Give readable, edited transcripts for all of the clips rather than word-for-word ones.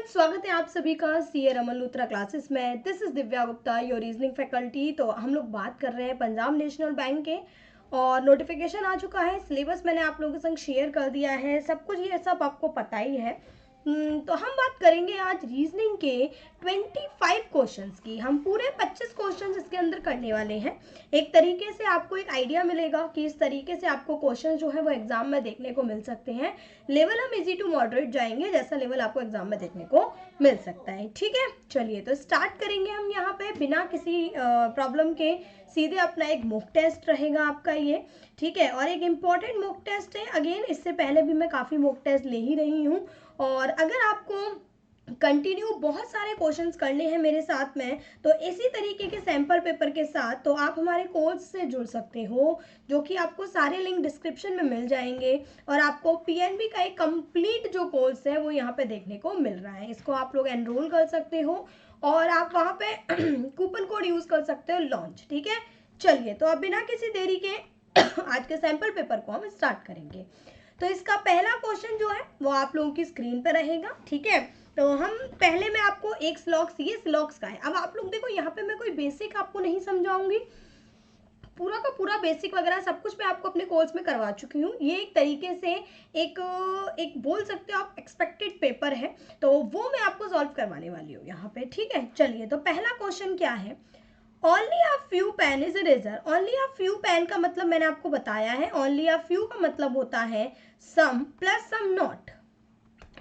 स्वागत है आप सभी का सीए रमन लूथरा क्लासेस में। This is Divya Gupta, your reasoning faculty. तो हम लोग बात कर रहे हैं पंजाब नेशनल बैंक के और नोटिफिकेशन आ चुका है। सिलेबस मैंने आप लोगों के संग शेयर कर दिया है, सब कुछ ये सब आपको पता ही है। तो हम बात करेंगे आज रीजनिंग के 25 क्वेश्चंस की। हम पूरे 25 क्वेश्चंस इसके अंदर करने वाले हैं। एक तरीके से आपको एक आइडिया मिलेगा कि इस तरीके से आपको क्वेश्चन जो है वो एग्जाम में देखने को मिल सकते हैं। लेवल हम इजी टू मॉडरेट जाएंगे, जैसा लेवल आपको एग्जाम में देखने को मिल सकता है। ठीक है, चलिए तो स्टार्ट करेंगे हम यहाँ पे बिना किसी प्रॉब्लम के। सीधे अपना एक मॉक टेस्ट रहेगा आपका ये, ठीक है। और एक इम्पॉर्टेंट मॉक टेस्ट है। अगेन इससे पहले भी मैं काफ़ी मॉक टेस्ट ले ही रही हूँ, और अगर आपको कंटिन्यू बहुत सारे क्वेश्चंस करने हैं मेरे साथ में, तो इसी तरीके के सैम्पल पेपर के साथ तो आप हमारे कोर्स से जुड़ सकते हो, जो कि आपको सारे लिंक डिस्क्रिप्शन में मिल जाएंगे। और आपको पीएनबी का एक कंप्लीट जो कोर्स है वो यहाँ पे देखने को मिल रहा है। इसको आप लोग एनरोल कर सकते हो और आप वहाँ पे कूपन कोड यूज़ कर सकते हो लॉन्च। ठीक है, चलिए तो अब बिना किसी देरी के आज के सैम्पल पेपर को हम स्टार्ट करेंगे। तो इसका पहला क्वेश्चन जो है वो आप लोगों की स्क्रीन पर रहेगा। ठीक है, तो हम पहले मैं आपको एक स्लॉक्स, ये स्लॉक्स का है। अब आप लोग देखो, यहाँ पे मैं कोई बेसिक आपको नहीं समझाऊंगी, पूरा का पूरा बेसिक वगैरह सब कुछ मैं आपको अपने कोर्स में करवा चुकी हूँ। ये एक तरीके से एक बोल सकते हो आप एक्सपेक्टेड पेपर है, तो वो मैं आपको सॉल्व करवाने वाली हूँ यहाँ पे। ठीक है, चलिए तो पहला क्वेश्चन क्या है। Only a few pen is eraser. Only a few pen का मतलब मैंने आपको बताया है। ओनली अ फ्यू का मतलब होता है सम प्लस सम नॉट,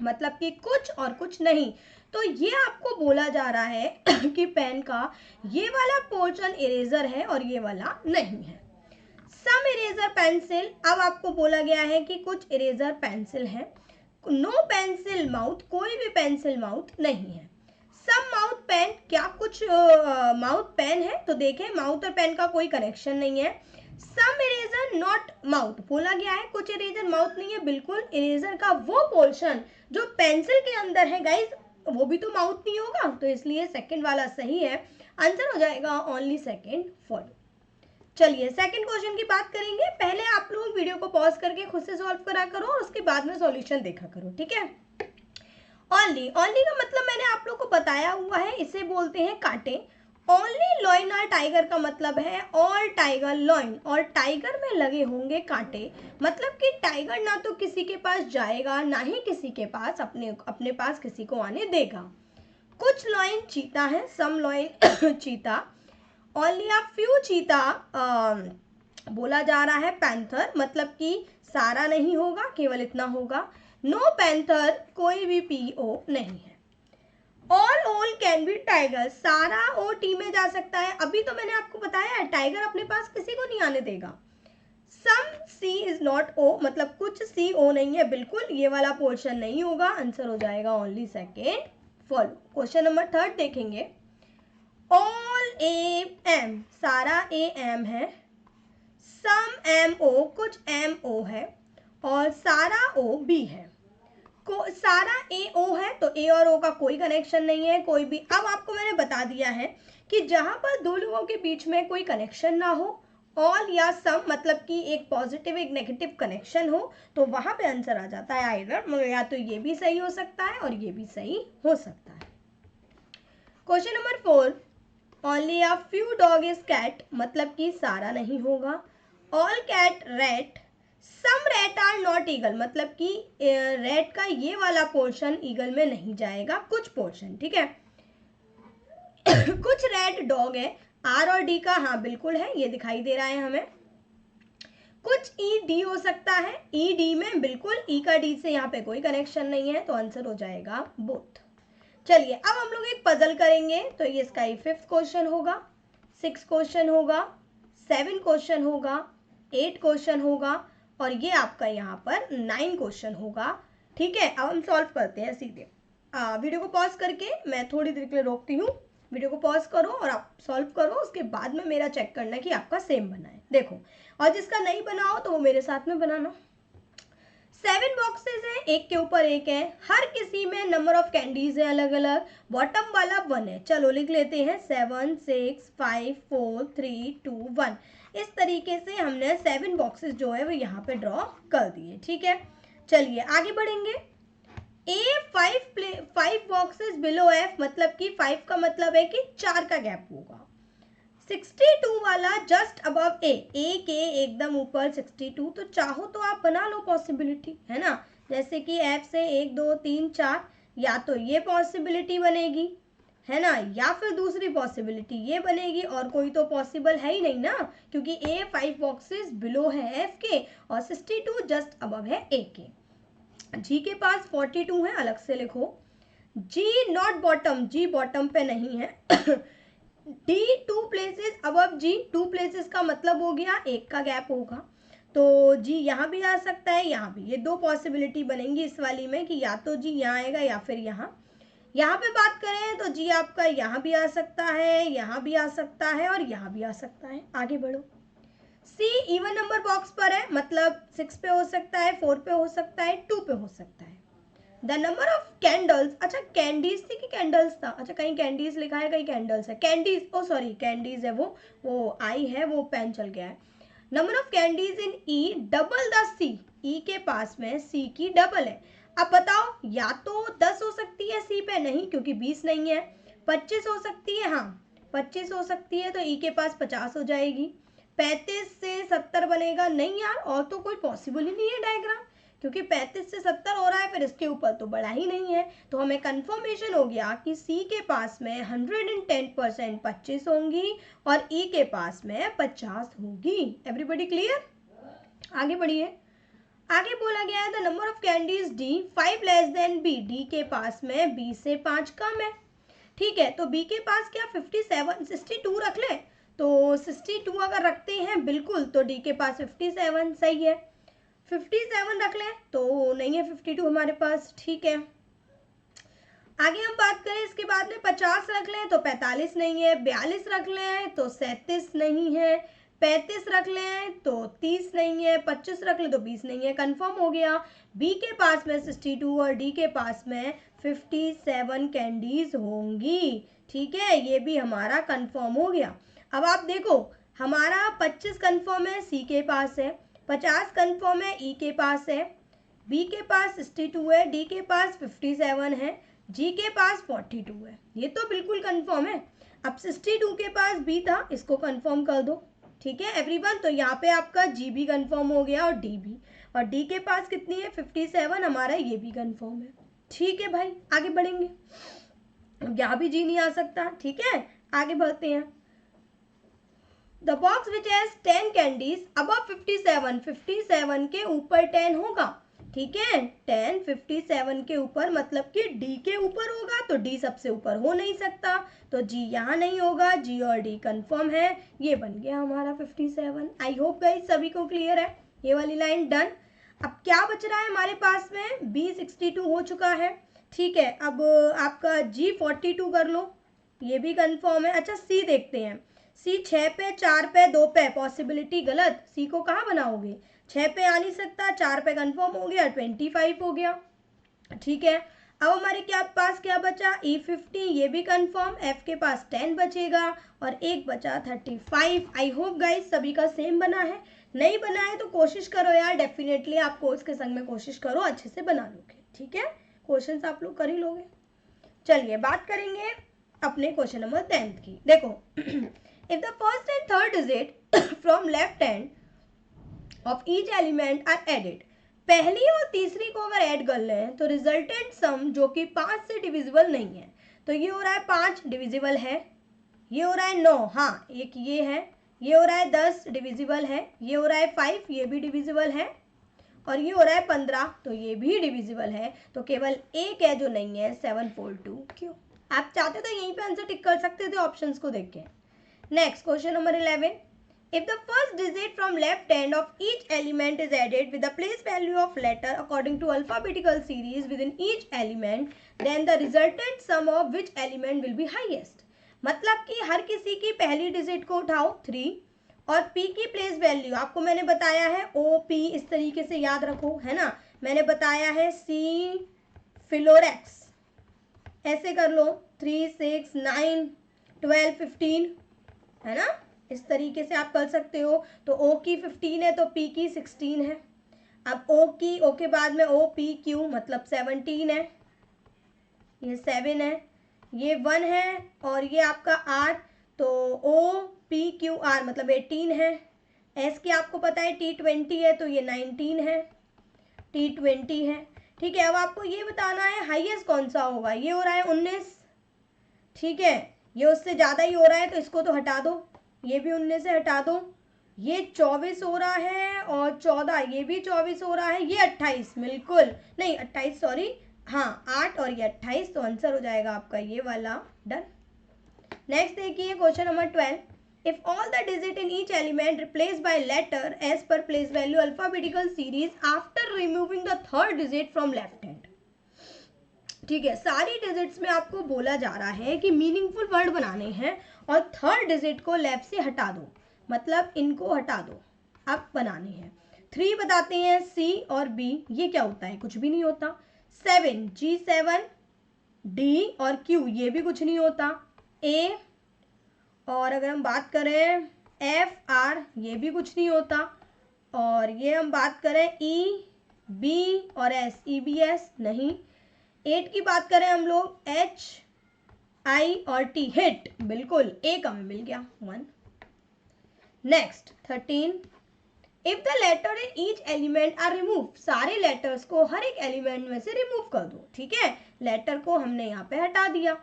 मतलब कि कुछ और कुछ नहीं। तो ये आपको बोला जा रहा है कि पेन का ये वाला पोर्शन इरेजर है और ये वाला नहीं है। सम इरेजर पेंसिल, अब आपको बोला गया है कि कुछ इरेजर पेंसिल है। नो पेंसिल माउथ, कोई भी पेंसिल माउथ नहीं है। सम माउथ पेन, क्या कुछ माउथ पेन है? तो देखें माउथ और पेन का कोई कनेक्शन नहीं है। सम इरेजर नॉट माउथ, बोला गया है कुछ इरेजर माउथ नहीं है। बिल्कुल, इरेजर का वो पोर्शन जो पेंसिल के अंदर है गाइस, वो भी तो माउथ नहीं होगा, तो इसलिए सेकंड वाला सही है। आंसर हो जाएगा ओनली सेकंड फॉलो। चलिए सेकंड क्वेश्चन की बात करेंगे। पहले आप लोग वीडियो को पॉज करके खुद से सॉल्व करा करो और उसके बाद में सॉल्यूशन देखा करो। ठीक है, ओनली, ओनली का मतलब मैंने आप लोग को बताया हुआ है, इसे बोलते हैं कांटे। ओनली लॉइन आर टाइगर का मतलब है ऑल टाइगर लॉइन, और टाइगर में लगे होंगे कांटे, मतलब कि टाइगर ना तो किसी के पास जाएगा ना ही किसी के पास अपने पास किसी को आने देगा। कुछ लॉइन चीता है, सम लॉइन चीता। ओनली अ फ्यू चीता बोला जा रहा है पैंथर, मतलब कि सारा नहीं होगा, केवल इतना होगा। नो पैंथर, कोई भी पीओ नहीं है। ऑल कैन बी टाइगर, सारा ओ टी में जा सकता है। अभी तो मैंने आपको बताया है टाइगर अपने पास किसी को नहीं आने देगा। सम सी इज नॉट ओ, मतलब कुछ सी ओ नहीं है, बिल्कुल ये वाला पोर्शन नहीं होगा। आंसर हो जाएगा only second follow. Question number third देखेंगे। ऑल ए एम, सारा ए एम है। सम एम ओ, कुछ एम ओ है, और सारा ओ बी है। सारा ए ओ है, तो ए और ओ का कोई कनेक्शन नहीं है, कोई भी। अब आपको मैंने बता दिया है कि जहां पर दो लोगों के बीच में कोई कनेक्शन ना हो, ऑल या सम, मतलब कि एक पॉजिटिव एक नेगेटिव कनेक्शन हो, तो वहां पे आंसर आ जाता है आइदर, या तो ये भी सही हो सकता है और ये भी सही हो सकता है। Question number 4, only a few dog is cat, मतलब कि सारा नहीं होगा। All cat rat, some rat are not eagle, मतलब कि रैट का ये वाला पोर्शन ईगल में नहीं जाएगा, कुछ पोर्शन। ठीक है कुछ रैट डॉग है, आर और डी का हाँ बिल्कुल है, ये दिखाई दे रहा है हमें। कुछ ई डी हो सकता है, ई डी में बिल्कुल, ई का डी से यहाँ पे कोई कनेक्शन नहीं है, तो आंसर हो जाएगा बोथ। चलिए अब हम लोग एक पजल करेंगे, तो ये इसका 5th क्वेश्चन होगा, 6 क्वेश्चन होगा, 7 क्वेश्चन होगा, 8 क्वेश्चन होगा, और ये आपका यहाँ पर 9 क्वेश्चन होगा। ठीक है, अब हम सॉल्व करते हैं सीधे। वीडियो को पॉज करके मैं थोड़ी देर के लिए रोकती हूँ। वीडियो को पॉज करो और आप सॉल्व करो, उसके बाद में मेरा चेक करना कि आपका सेम बना है। देखो, और जिसका नहीं बना हो तो वो मेरे साथ में बनाना। 7 बॉक्सेस हैं, एक के ऊपर एक है, हर किसी में नंबर ऑफ कैंडीज है अलग अलग। बॉटम वाला 1 है, चलो लिख लेते हैं 7 6 5 4 3 2 1। इस तरीके से हमने 7 बॉक्सेस जो है वो यहाँ पे ड्रॉ कर दिए। ठीक है, चलिए आगे बढ़ेंगे। ए 5 बॉक्सेस बिलो एफ, मतलब कि 5 का मतलब है कि 4 का गैप होगा। 62 वाला जस्ट अबव ए के एकदम ऊपर 62, तो चाहो तो आप बना लो पॉसिबिलिटी, है ना, जैसे कि एफ से 1 2 3 4, या तो ये पॉसिबिलिटी बनेगी, है ना, या फिर दूसरी पॉसिबिलिटी ये बनेगी, और कोई तो पॉसिबल है ही नहीं ना, क्योंकि ए 5 बॉक्सेस बिलो है एफ के और 62 जस्ट अबव है ए के। जी के पास 42 है, अलग से लिखो। जी नॉट बॉटम, जी बॉटम पे नहीं है। डी 2 प्लेसेस अबव जी, 2 प्लेसेस का मतलब हो गया एक का गैप होगा, तो जी यहाँ भी आ सकता है, यहाँ भी, ये 2 पॉसिबिलिटी बनेंगी इस वाली में कि या तो जी यहाँ आएगा या फिर यहाँ। यहाँ पे बात करें तो जी आपका यहाँ भी आ सकता है, यहाँ भी आ सकता है और यहाँ भी आ सकता है। आगे बढ़ो। सी इवन नंबर बॉक्स पर है, मतलब 6 पे हो सकता है, 4 पे हो सकता है, 2 पे हो सकता है। द नंबर ऑफ कैंडल्स, अच्छा कैंडीज थी कि कैंडल्स था, अच्छा कहीं कैंडीज लिखा है कहीं कैंडल्स है, कैंडीज, ओ सॉरी कैंडीज है, वो आई है, वो पेन चल गया है। Number of candies in E double the C, E के पास में सी की डबल है। अब बताओ, या तो 10 हो सकती है सी पे, नहीं क्योंकि 20 नहीं है। 25 हो सकती है, हाँ 25 हो सकती है, तो ई के पास 50 हो जाएगी। 35 से 70 बनेगा, नहीं यार और तो कोई पॉसिबल ही नहीं है डायग्राम, क्योंकि 35 से 70 हो रहा है, फिर इसके ऊपर तो बड़ा ही नहीं है, तो हमें कंफर्मेशन हो गया कि सी के पास में 110% 25 होंगी और ई के पास में 50 होगी। Everybody clear? आगे बढ़िए। आगे बोला गया है the number of candies D 5 less than B, D के पास में बी से 5 कम है। ठीक है, तो बी के पास क्या 62 रख ले, तो 62 अगर रखते हैं बिल्कुल, तो डी के पास 57 सही है। 57 रख लें तो नहीं है 52 हमारे पास, ठीक है। आगे हम बात करें इसके बाद में 50 रख लें तो 45 नहीं है, 42 रख लें तो 37 नहीं है, 35 रख लें तो 30 नहीं है, 25 रख लें तो 20 नहीं है। कंफर्म हो गया, बी के पास में 62 और डी के पास में 57 कैंडीज होंगी। ठीक है, ये भी हमारा कंफर्म हो गया। अब आप देखो, हमारा 25 कंफर्म है, सी के पास है, 50 कंफर्म है, ई के पास है, बी के पास 62 है, डी के पास 57 है, जी के पास 42 है, ये तो बिल्कुल कंफर्म है। अब 62 के पास बी था, इसको कंफर्म कर दो। ठीक है एवरीवन, तो यहाँ पे आपका जी भी कंफर्म हो गया और डी भी, और डी के पास कितनी है 57, हमारा ये भी कंफर्म है। ठीक है भाई, आगे बढ़ेंगे। यहाँ भी जी नहीं आ सकता, ठीक है आगे बढ़ते हैं। The box which has 10 candies above 57, 57 के ऊपर 10 होगा। ठीक है, 10 57 के ऊपर मतलब कि डी के ऊपर होगा, तो डी सबसे ऊपर हो नहीं सकता, तो जी यहाँ नहीं होगा, जी और डी कंफर्म है, ये बन गया हमारा 57। आई होप गाइस सभी को क्लियर है, ये वाली लाइन डन। अब क्या बच रहा है हमारे पास में, बी 62 हो चुका है। ठीक है, अब आपका जी 42 कर लो, ये भी कंफर्म है। अच्छा सी देखते हैं, सी 6 पे 4 पे 2 पे, पॉसिबिलिटी गलत, सी को कहाँ बनाओगे, 6 पे आ नहीं सकता, 4 पे कंफर्म हो गया, 25 हो गया। ठीक है, अब हमारे क्या पास क्या बचा, E50, ये भी कंफर्म, एफ के पास 10 बचेगा और एक बचा 35। आई होप गाइस सभी का सेम बना है, नहीं बना है तो कोशिश करो यार, डेफिनेटली आप कोर्स के संग में कोशिश करो, अच्छे से बना लोगे। ठीक है, क्वेश्चंस आप लोग कर ही लोगे। चलिए बात करेंगे अपने क्वेश्चन नंबर 10 की। देखो if the first and third digit from left hand of each element are added, पहली और तीसरी को अगर ऐड कर लें तो रिजल्टेंट सम जो कि 5 से डिविजिबल नहीं है, तो ये हो रहा है 5 डिविजिबल है, ये हो रहा है 9, हाँ एक ये है, ये हो रहा है 10 डिविजिबल है, ये हो रहा है 5 ये भी डिविजिबल है, और ये हो रहा है 15 तो ये भी डिविजिबल है, तो केवल एक है जो नहीं है 742। क्यों? आप चाहते तो यहीं पे आंसर टिक कर सकते थे ऑप्शंस को देख के। Next question number 11, if the first digit from left hand of each element is added with the place value of letter according to alphabetical series within each element, then the resultant sum of which element will be highest। मतलब कि हर किसी की पहली digit को उठाओ 3 और P की place value आपको मैंने बताया है OP, इस तरीके से याद रखो, है ना, मैंने बताया है C फिलोरेक्स, ऐसे कर लो 3 6 9 12 15, है ना, इस तरीके से आप कर सकते हो। तो O की 15 है तो P की 16 है। अब ओ के बाद में ओ पी क्यू मतलब 17 है, ये 7 है, ये 1 है और ये आपका आर, तो ओ पी क्यू आर मतलब 18 है। एस की आपको पता है T20 है तो ये 19 है, T20 है। ठीक है, अब आपको ये बताना है हाईएस्ट कौन सा होगा। ये हो रहा है 19, ठीक है, ये उससे ज़्यादा ही हो रहा है तो इसको तो हटा दो, ये भी 19 से हटा दो। ये 24 हो रहा है और 14, ये भी 24 हो रहा है, ये 28, बिल्कुल नहीं 28 सॉरी, हाँ 8 और ये 28, तो आंसर हो जाएगा आपका ये वाला। डन। नेक्स्ट देखिए question number 12, if all the digit in each element replaced by letter as per place value alphabetical series after removing the third digit from left hand। ठीक है, सारी डिजिट्स में आपको बोला जा रहा है कि मीनिंगफुल वर्ड बनाने हैं और थर्ड डिजिट को लेफ्ट से हटा दो, मतलब इनको हटा दो, अब बनाने हैं। 3 बताते हैं सी और बी, ये क्या होता है, कुछ भी नहीं होता। 7 G7 डी और क्यू, ये भी कुछ नहीं होता। ए, और अगर हम बात करें एफ आर, ये भी कुछ नहीं होता। और ये हम बात करें ई बी और एस, ई बी एस नहीं। 8 की बात करें हम लोग एच आई और टी, हिट, बिल्कुल ए का में मिल गया 1। Next 13, if the letter in each element are remove, सारे लेटर्स को हर एक एलिमेंट में से रिमूव कर दो। ठीक है, लेटर को हमने यहाँ पे हटा दिया।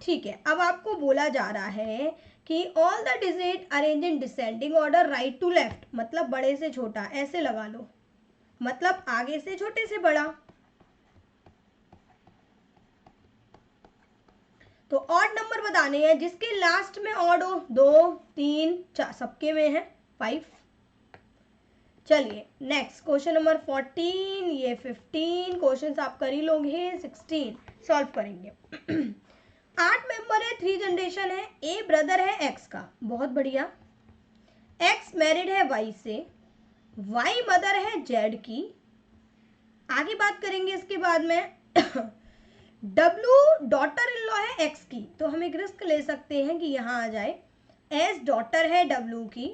ठीक है, अब आपको बोला जा रहा है कि all the digit arrange in descending order right to left, मतलब बड़े से छोटा, ऐसे लगा लो, मतलब आगे से छोटे से बड़ा। तो ऑड नंबर बताने हैं जिसके लास्ट में ऑड हो, 2 3 4, सबके में है 5। चलिए नेक्स्ट क्वेश्चन नंबर 14, ये 15 क्वेश्चंस आप कर ही लोगे, 16 सॉल्व करेंगे। 8 मेंबर है, 3 जनरेशन है, ए ब्रदर है एक्स का, बहुत बढ़िया। एक्स मैरिड है वाई से, वाई मदर है जेड की। आगे बात करेंगे इसके बाद में। डब्लू डॉटर इन लॉ है एक्स की, तो हम एक रिस्क ले सकते हैं कि यहाँ आ जाए, एस डॉटर है डब्लू की,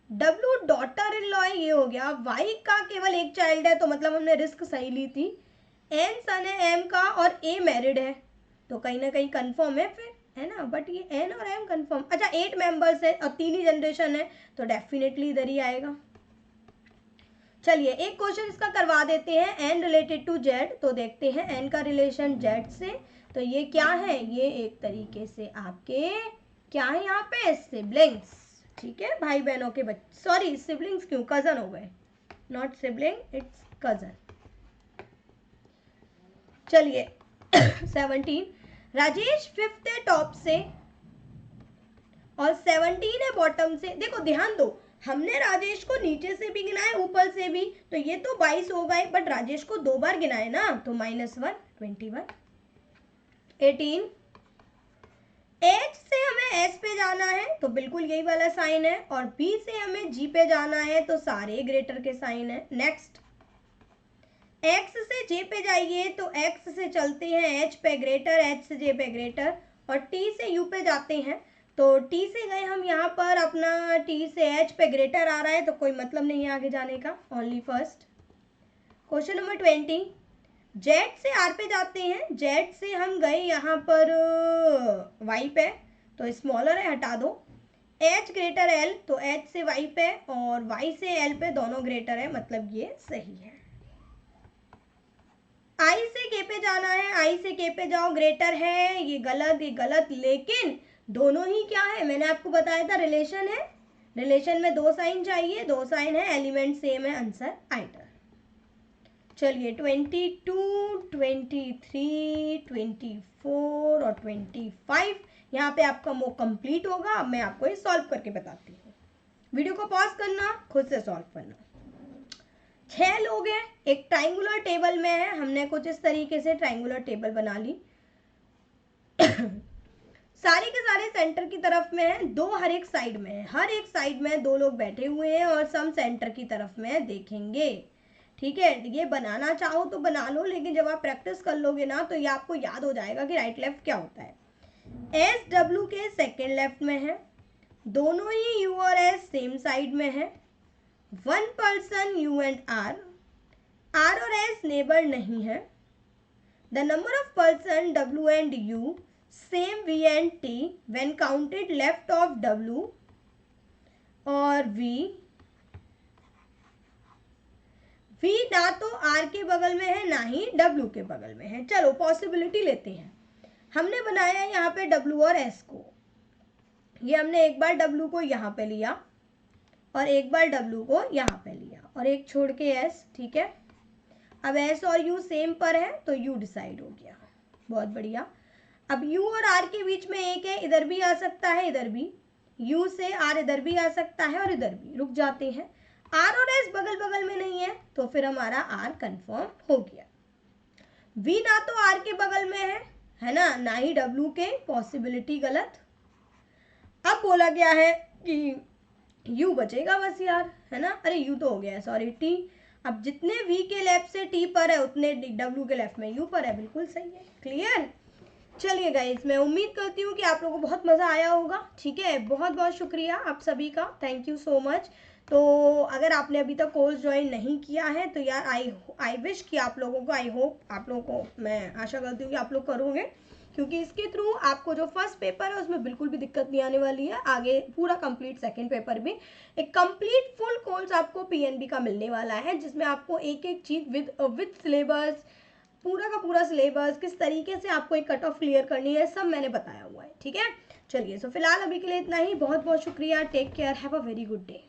डब्लू डॉटर इन लॉ है, ये हो गया। वाई का केवल एक चाइल्ड है तो मतलब हमने रिस्क सही ली थी। एन सन है एम का और ए मैरिड है, तो कहीं ना कहीं कंफर्म है फिर, है ना, बट ये एन और एम कंफर्म। अच्छा 8 मेंबर्स है और 3 ही जनरेशन है तो डेफिनेटली इधर ही आएगा। चलिए एक क्वेश्चन इसका करवा देते हैं, एन रिलेटेड टू जेड, तो देखते हैं एन का रिलेशन जेड से, तो ये क्या है, ये एक तरीके से आपके क्या है यहाँ पे, सिबलिंग्स। ठीक है, भाई बहनों के बच्चे, सॉरी सिबलिंग्स क्यों, कजन हो गए, नॉट सिबलिंग इट्स कजन। चलिए 17, राजेश 5th है टॉप से और 17 है बॉटम से। देखो ध्यान दो, हमने राजेश को नीचे से भी गिना है ऊपर से भी, तो ये तो 22 हो गए, बट राजेश को 2 बार गिना है ना, तो -1 21। 18, एच से हमें एस पे जाना है तो बिल्कुल यही वाला साइन है, और बी से हमें जी पे जाना है तो सारे ग्रेटर के साइन है। नेक्स्ट एक्स से जे पे जाइए तो एक्स से चलते हैं एच पे ग्रेटर, एच से जे पे ग्रेटर, और टी से यू पे जाते हैं, तो टी से गए हम यहाँ पर, अपना टी से एच पे ग्रेटर आ रहा है तो कोई मतलब नहीं है आगे जाने का, only first. Question number 20, Z से आर पे जाते हैं, जेड से हम गए यहाँ पर वाई पे, तो स्मॉलर है हटा दो। एच ग्रेटर एल, तो एच से वाई पे और वाई से एल पे दोनों ग्रेटर है, मतलब ये सही है। आई से के पे जाना है, आई से के पे जाओ ग्रेटर है, ये गलत, लेकिन दोनों ही क्या है, मैंने आपको बताया था रिलेशन है, रिलेशन में 2 साइन चाहिए, 2 साइन है, एलिमेंट सेम है, आंसर आइडर। चलिए 22, 23, 24 और 25 यहाँ पे आपका वो कंप्लीट होगा। अब मैं आपको ये सॉल्व करके बताती हूँ, वीडियो को पॉज करना, खुद से सॉल्व करना। 6 लोग हैं, एक ट्राइंगुलर टेबल में है, हमने कुछ इस तरीके से ट्राइंगुलर टेबल बना ली। सारे के सारे सेंटर की तरफ में है, 2 हर एक साइड में है, हर एक साइड में 2 लोग बैठे हुए हैं और सम सेंटर की तरफ में देखेंगे। ठीक है, ये बनाना चाहो तो बना लो, लेकिन जब आप प्रैक्टिस कर लोगे ना तो ये आपको याद हो जाएगा कि राइट लेफ्ट क्या होता है। एस डब्ल्यू के सेकेंड लेफ्ट में है, दोनों ही यू और एस सेम साइड में है, 1 person U and R, R और एस नेबर नहीं है। The number of person W and U same V and T when counted left of W और वी ना तो आर के बगल में है ना ही डब्ल्यू के बगल में है। चलो पॉसिबिलिटी लेते हैं। हमने बनाया यहाँ पे डब्ल्यू और एस को, ये हमने एक बार डब्ल्यू को यहाँ पे लिया और एक बार डब्ल्यू को यहाँ पे लिया और एक छोड़ के एस, ठीक है। अब एस और यू सेम पर है तो यू डिसाइड हो गया, बहुत बढ़िया। अब यू और आर के बीच में एक है, इधर भी आ सकता है इधर भी, यू से आर इधर भी आ सकता है और इधर भी, रुक जाते हैं। आर और एस बगल बगल में नहीं है तो फिर हमारा आर कंफर्म हो गया। वी ना तो आर के बगल में है ना, ना ही डब्ल्यू के, पॉसिबिलिटी गलत। अब बोला गया है कि यू बचेगा बस यार, है ना, अरे यू तो हो गया, सॉरी टी। अब जितने वी के लेफ्ट से टी पर है उतने डब्ल्यू के लेफ्ट में यू पर है, बिल्कुल सही है, क्लियर। चलिए गाइस, मैं उम्मीद करती हूँ कि आप लोगों को बहुत मज़ा आया होगा, ठीक है। बहुत बहुत शुक्रिया आप सभी का, थैंक यू सो मच। तो अगर आपने अभी तक कोर्स ज्वाइन नहीं किया है तो यार आई विश कि आप लोगों को, आई होप आप लोगों को, मैं आशा करती हूँ कि आप लोग करोगे, क्योंकि इसके थ्रू आपको जो फर्स्ट पेपर है उसमें बिल्कुल भी दिक्कत नहीं आने वाली है। आगे पूरा कंप्लीट सेकंड पेपर भी एक कंप्लीट फुल कोर्स आपको पीएनबी का मिलने वाला है, जिसमें आपको एक एक चीज़ विद सिलेबस, पूरा का पूरा सिलेबस, किस तरीके से आपको एक कट ऑफ क्लियर करनी है, सब मैंने बताया हुआ है, ठीक है। चलिए, सो फिलहाल अभी के लिए इतना ही। बहुत बहुत शुक्रिया, take care, have a very good day.